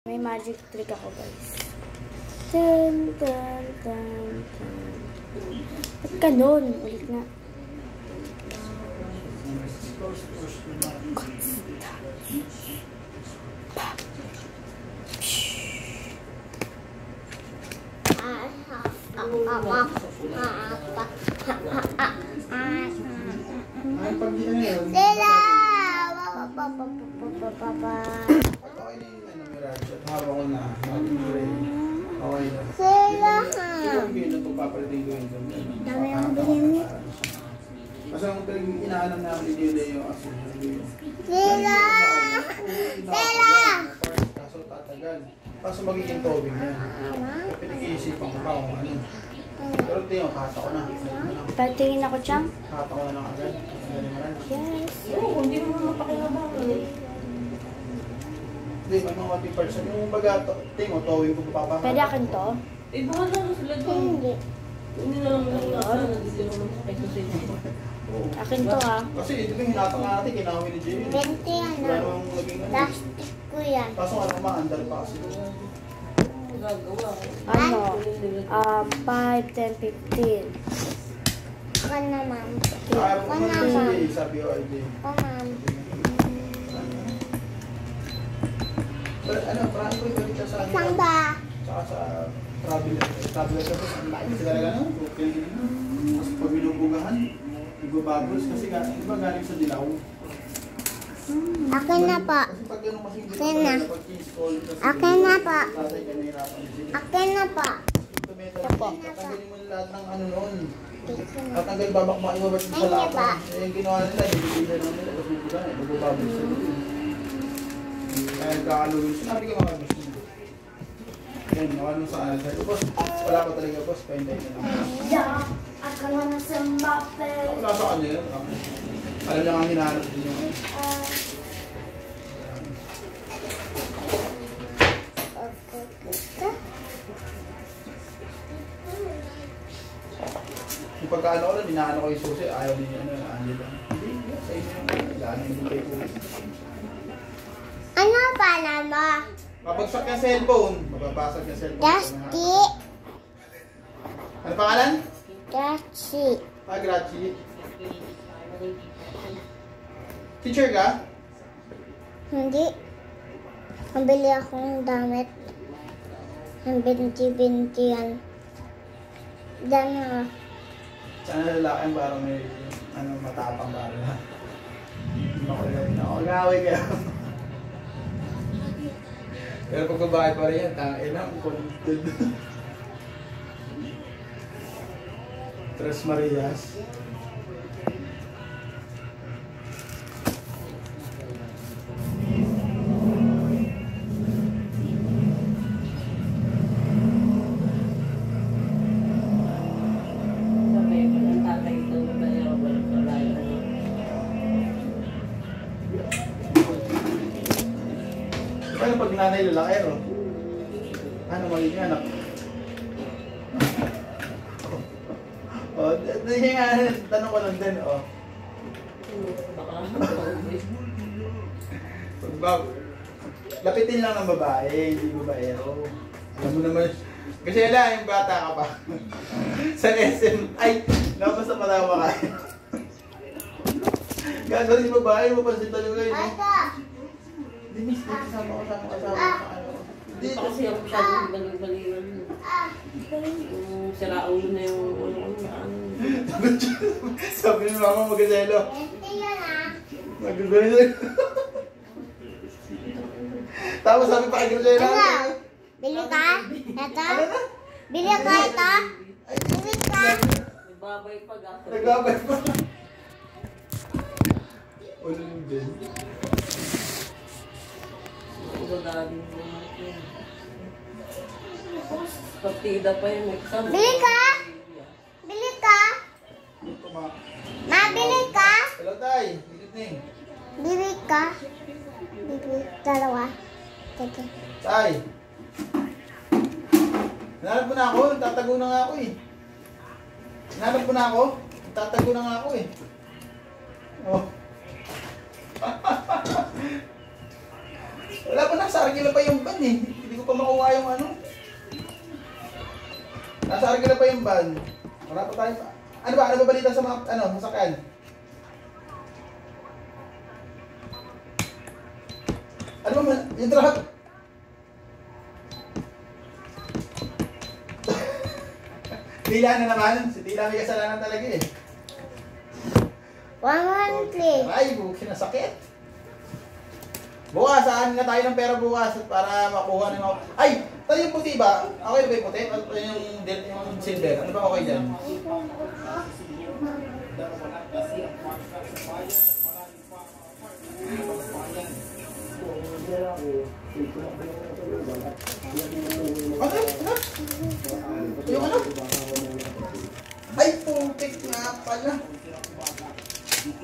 May magic trick ako, guys. Dun, dun, dun, dun. Ba't ganun? Ulit nga. Sila! Hawak ko na. Okay na. Sila! Yung gino ito papalitin ko yun. Dami ang bilhin mo. Kasi ang inaalam namin dito yung asin. Sila! Sila! Kaso tatagal. Kaso magiging tobing yan. Pinag-iisipan ko pa kung ano. Pero tingin, kata ko na. Patingin ako, Chang. Kata ko na lang agad. Yes. Oo, hindi mo mapakinabangan. Hindi, may mga 1% yung baga, tingin mo, towing ko papapahal. Pwede akin to? Eh, baka lang sila doon. Hindi. Hindi na lang lang sana. Hindi sila masakay sa sila. Akin to, ha? Kasi ito yung hinatang natin, kinawin ni Jay. 20 yan, Wala ah. namang naging ano. Plastic ko yan. Kaso ano, maandar pa kasi. Gagawa. Ano? 5, 10, 15. Ako naman. Kaya Ako mo naman naman. si Jay, sabi ko ay Jay. Ako naman. Pero ano, parang ko ibalik ka sa ano. Saan ba? Saka sa traveler. Traveler ka po, ang laking kasi talaga no? Tapos pag binubugahan, nagbabubbles kasi iba galing sa dilaw. Akin na po. Kasi pag ganun kasi hindi Akin na. pag install kasi Akin na po. tatay ka nahirapan din. Akin na po. Ito metal, tatanggalin mo lahat ng ano noon. Tatanggal babak ibabalik mo sa Ay, lahat. ba? Eh, yung ginawa nila, hindi lang nila, tapos bubugan eh, nagbabubbles sa dito. Kaya nagkakaluhin. Sinabi ka mga machine. Yan, nakalong sa ano. Sabi ko, boss, wala pa talaga, boss. Paintay na lang. Yeah, ako na sa Mbappe. Wala sa kanya yun. Alam niya nga hinahanap din yung... Yung pagkaano ko lang, hinahanap ko yung susi. Ayaw din yung ano, Angela. Hindi, sa inyo yung kailangan yung bigay ko. Ano pala mo? Mabagsak yung cellphone. Mababasag yung cellphone. Dusty. Ano pangalan? Dusty. Gracie. Teacher ka? Hindi. Mabili akong damit. Ang binti-binti yan. Diyan na. Sana lalaki ang parang may ano, matapang parang na. Makulit na. Mag-away kayo. Pero pag babae pa rin yan, tangin na, connected. Tres Marias. Sabi ko ng tatay ito. Pero walang kalaya. Paano pag nanay lalakero? Ano magiging anak? O, nga, tanong ko lang din, o. Baka. Pagbab, lapitin lang ng babae, hindi babaero. Alam mo naman, kasi ala, yung bata ka pa. Sa SM, ay, napasa patawa ka. Gagawin yung babae, mapansin talaga yun. Ata. Dinis, kasama ko sa ano. Hindi pa kasi ako masyadong baling-balingan. Yung siraulo na yung ano. Sabi ni mama magkaselo. 20 yan ah. Magagawin na. Tapos sabi pa kay Grisela. Ano? Bili ka? Ito? Ano na? Bili ka ito? Bili ka? Nagbabay pa gato. Nagabay pa. Ulan din. Magagaling mo. Partida pa yung exam. Bili ka? Bili ka? Ma, bili ka? Hello, Tay. Good evening. Bili ka? Bili. Dalawa. Teka. Tay. Nanalap mo na ako. Tatago na nga ako eh. Nanalap mo na ako. Tatago na nga ako eh. Oh. Wala pa, nasa Argila pa yung van eh. Hindi ko pa makuha yung ano. Nasa Argila pa yung van. Wala pa tayo. Ano ba balita sa mga, masakyan? Ano ba, yung drop? Tila na naman. Si Tila may kasalanan talaga eh. 113. Ay, buki na sakit. Bukas, saan nga tayo ng pera bukas para makuha ng mga... Ay! Tayo yung puti ba? Okay ba yung puti? Yung silver? Ano ba okay dyan? Ano? Yung ano? Ay, putik nga pala.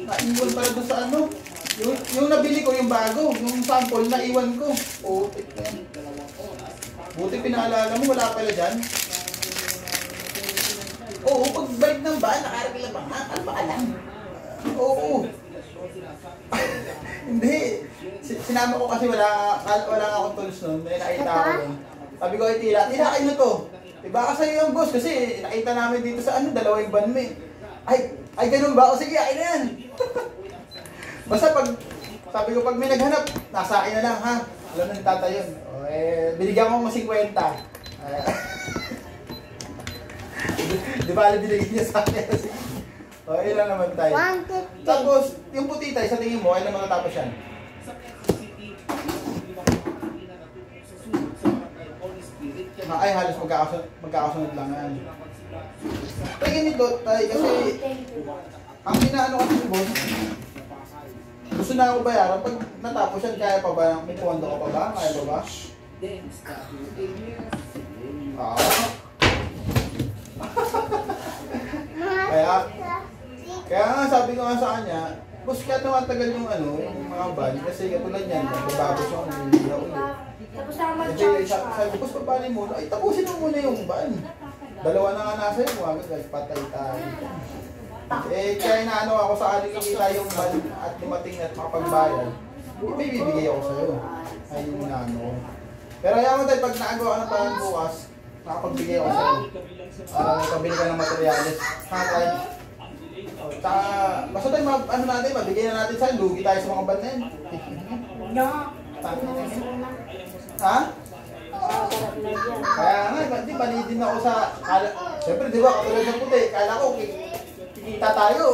Naiwan pala doon sa ano. Yung nabili ko, yung bago, yung sample, naiwan ko. Putik na yan. Buti pinaalala mo, wala pala dyan. Oo, pagbalik ng van, nakarapila ba nga? Ano ba alam? Oo. Hindi. Sinama ko kasi wala nga akong tools nun. May nakita ako nun. Sabi ko ay Tila, kayo na to. Diba ka sa'yo yung boss kasi nakita namin dito sa dalawa yung van mo eh. Ay ganun ba? O sige, akin na yan. Basta sabi ko pag may naghanap, nasa akin na lang ha. Alam na ni tata yun. O, binigyan ko mo 50. Di ba binigyan niya sa akin? O, yun lang naman tayo. 150. Tapos, yung puti tayo, sa tingin mo, ay naman matapos yan? Ay, halos magkakasunod lang yan. Tingin nito tayo kasi ang inaano kasi ni boss, gusto na ako bayaran. Pag natapos yan, kaya pa ba? May pondo ka pa ba? Kaya pa ba? Kaya nga sabi ko nga sa kanya, boss, kaya tumatagal yung yung mga van kasi katulad yan, nagbabago siya kung hindi na ulit. Tapos na Kasi sabi ko, boss, papanin mo, ay tapusin mo muna yung van. Dalawa na nga nasa yun, wagad, patay tayo. Kaya inaano ako sa aling nakita yung van at dumating at makapagbayad, may bibigay ako sa'yo. Ay yung inaano ko. Pero ayaw mo tayo, pag naagawa ka ng parang bukas, nakapagbigay ako sa'yo. Pabili ka ng materyales. Tayo. Basta tayo, natin, mabigay na natin sa'yo, lugi tayo sa mga van na yun. Ha? Kaya nga, di panidin ako sa... Siyempre, di ba, katulad ng puti, kala ko, kikita tayo.